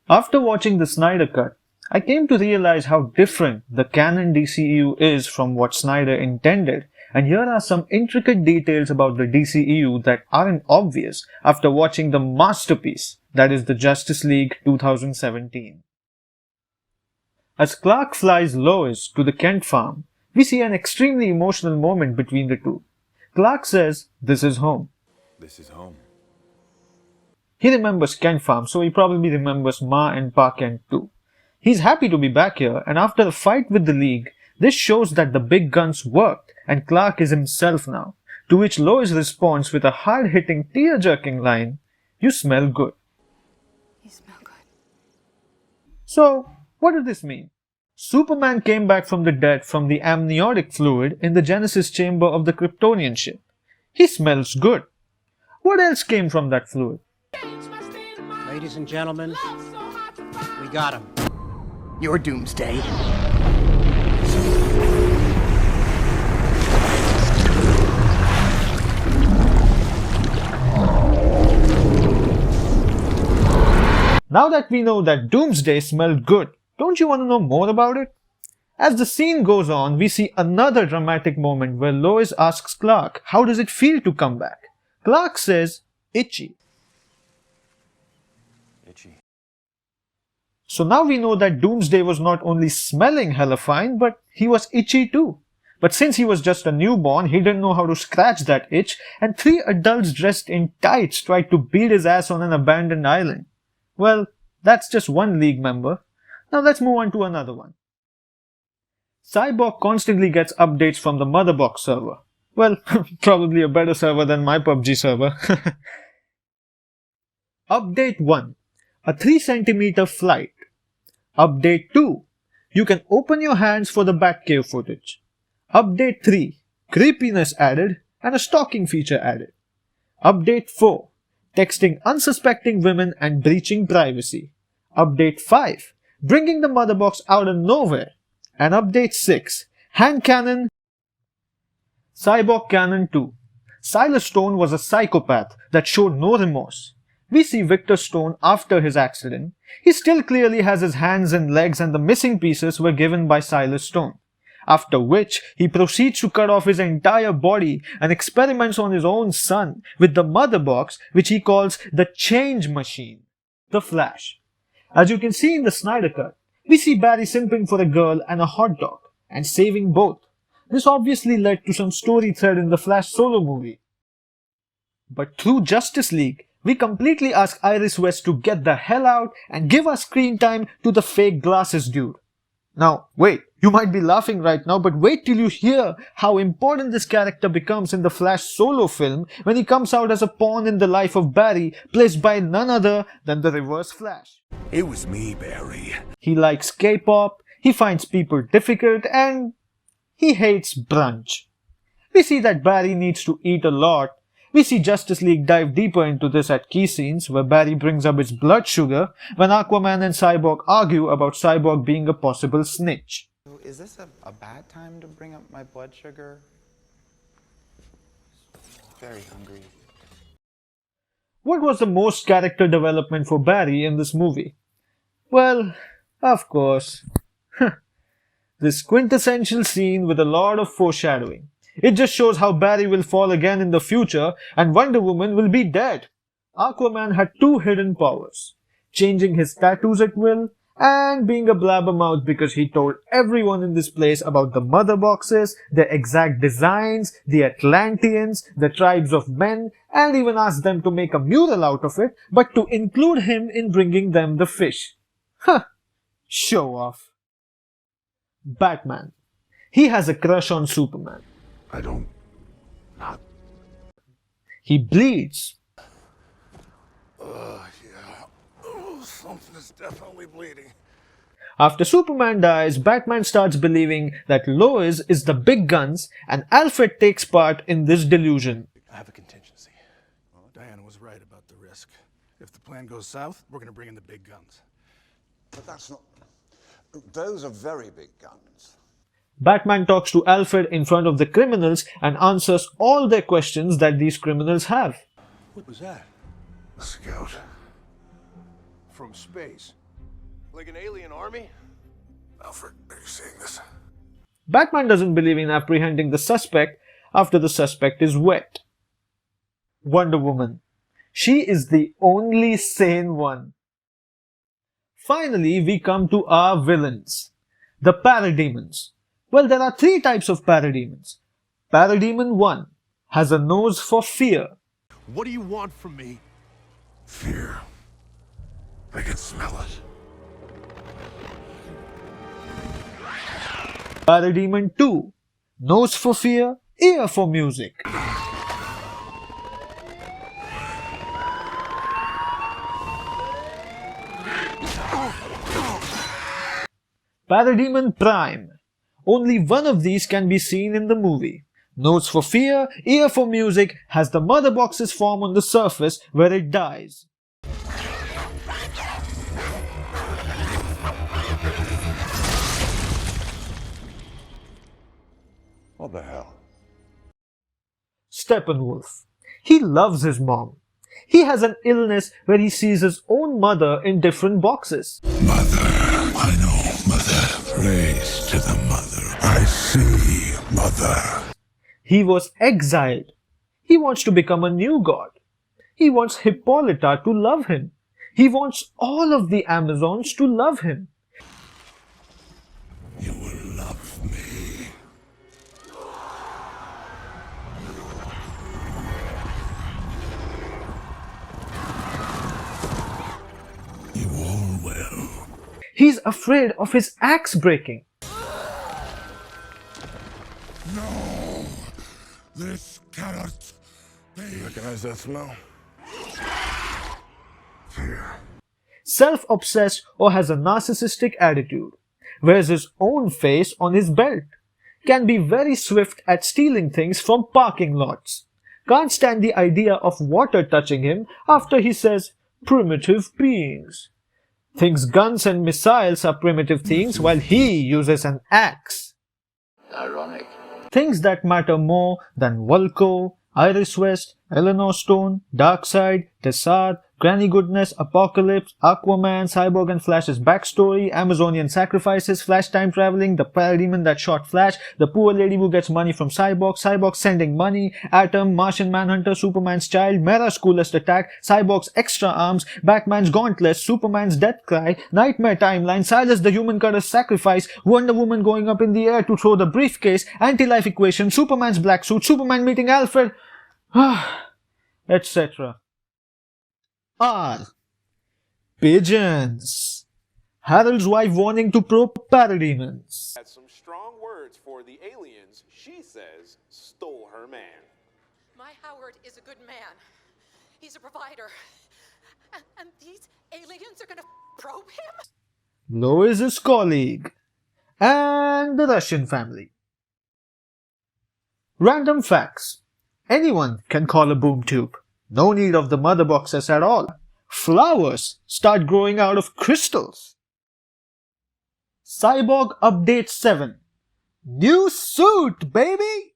After watching the Snyder Cut, I came to realize how different the canon DCEU is from what Snyder intended, and here are some intricate details about the DCEU that aren't obvious after watching the masterpiece that is the Justice League 2017. As Clark flies Lois to the Kent farm, we see an extremely emotional moment between the two. Clark says, "This is home." This is home. He remembers Kent farm, so he probably remembers Ma and Pa Kent too. He's happy to be back here, and after a fight with the League, this shows that the big guns worked and Clark is himself now, to which Lois responds with a hard-hitting, tear-jerking line, "You smell good." You smell good. So, what does this mean? Superman came back from the dead from the amniotic fluid in the Genesis chamber of the Kryptonian ship. He smells good. What else came from that fluid? Ladies and gentlemen, we got him. Your doomsday. Now that we know that Doomsday smelled good, don't you want to know more about it? As the scene goes on, we see another dramatic moment where Lois asks Clark, how does it feel to come back? Clark says, itchy. Itchy. So now we know that Doomsday was not only smelling hella fine, but he was itchy too. But since he was just a newborn, he didn't know how to scratch that itch, and 3 adults dressed in tights tried to beat his ass on an abandoned island. Well, that's just one League member. Now let's move on to another one. Cyborg constantly gets updates from the Motherbox server. Well, probably a better server than my PUBG server. Update 1. A 3 cm flight. Update 2. You can open your hands for the Batcave footage. Update 3. Creepiness added and a stalking feature added. Update 4. Texting unsuspecting women and breaching privacy. Update 5. Bringing the Motherbox out of nowhere. And update 6. Hand cannon. Cyborg Canon 2. Silas Stone was a psychopath that showed no remorse. We see Victor Stone after his accident. He still clearly has his hands and legs, and the missing pieces were given by Silas Stone. After which, he proceeds to cut off his entire body and experiments on his own son with the Motherbox, which he calls the Change Machine, the Flash. As you can see in the Snyder Cut, we see Barry simping for a girl and a hot dog, and saving both. This obviously led to some story thread in the Flash solo movie. But through Justice League, we completely ask Iris West to get the hell out and give us screen time to the fake glasses dude. Now, wait, you might be laughing right now, but wait till you hear how important this character becomes in the Flash solo film when he comes out as a pawn in the life of Barry, placed by none other than the Reverse Flash. It was me, Barry. He likes K-pop, he finds people difficult, and he hates brunch. We see that Barry needs to eat a lot. We see Justice League dive deeper into this at key scenes where Barry brings up his blood sugar when Aquaman and Cyborg argue about Cyborg being a possible snitch. Is this a bad time to bring up my blood sugar? Very hungry. What was the most character development for Barry in this movie? Well, of course, this quintessential scene with a lot of foreshadowing. It just shows how Barry will fall again in the future and Wonder Woman will be dead. Aquaman had 2 hidden powers: changing his tattoos at will and being a blabbermouth because he told everyone in this place about the mother boxes, their exact designs, the Atlanteans, the tribes of men, and even asked them to make a mural out of it, but to include him in bringing them the fish. Huh, show off. Batman. He has a crush on Superman. I don't... not... He bleeds. Yeah. Oh, something is definitely bleeding. After Superman dies, Batman starts believing that Lois is the big guns and Alfred takes part in this delusion. I have a contingency. Well, Diana was right about the risk. If the plan goes south, we're gonna bring in the big guns. But that's not... Those are very big guns. Batman talks to Alfred in front of the criminals and answers all their questions that these criminals have. What was that? A scout. From space. Like an alien army? Alfred, are you seeing this? Batman doesn't believe in apprehending the suspect after the suspect is wet. Wonder Woman. She is the only sane one. Finally, we come to our villains, the parademons. Well, there are three types of parademons. Parademon 1 has a nose for fear. What do you want from me? Fear. I can smell it. Parademon 2, nose for fear, ear for music. Parademon Prime. Only one of these can be seen in the movie. Nose for fear, ear for music, has the mother boxes form on the surface where it dies. What the hell? Steppenwolf. He loves his mom. He has an illness where he sees his own mother in different boxes. Mother, I know, Mother. Praise to the Mother. I see, Mother. He was exiled. He wants to become a new god. He wants Hippolyta to love him. He wants all of the Amazons to love him. You will love me. You all will. He's afraid of his axe breaking. No! This cannot be. You recognize that smell? Fear. Self-obsessed or has a narcissistic attitude. Wears his own face on his belt. Can be very swift at stealing things from parking lots. Can't stand the idea of water touching him after he says, primitive beings. Thinks guns and missiles are primitive things while he uses an axe. Ironic. Things that matter more than Vulko, Iris West, Eleanor Stone, Darkseid, Tessar, Granny Goodness, Apocalypse, Aquaman, Cyborg and Flash's backstory, Amazonian sacrifices, Flash time traveling, the parademon that shot Flash, the poor lady who gets money from Cyborg, Cyborg sending money, Atom, Martian Manhunter, Superman's child, Mera's coolest attack, Cyborg's extra arms, Batman's gauntlets, Superman's death cry, Nightmare timeline, Silas the human cutter's sacrifice, Wonder Woman going up in the air to throw the briefcase, anti-life equation, Superman's black suit, Superman meeting Alfred, etc. R. Pigeons. Harold's wife warning to probe parademons. Had some strong words for the aliens she says stole her man. My Howard is a good man. He's a provider. And these aliens are gonna probe him? Lois's colleague. And the Russian family. Random facts. Anyone can call a boom tube. No need of the mother boxes at all. Flowers start growing out of crystals. Cyborg Update 7. New suit, baby!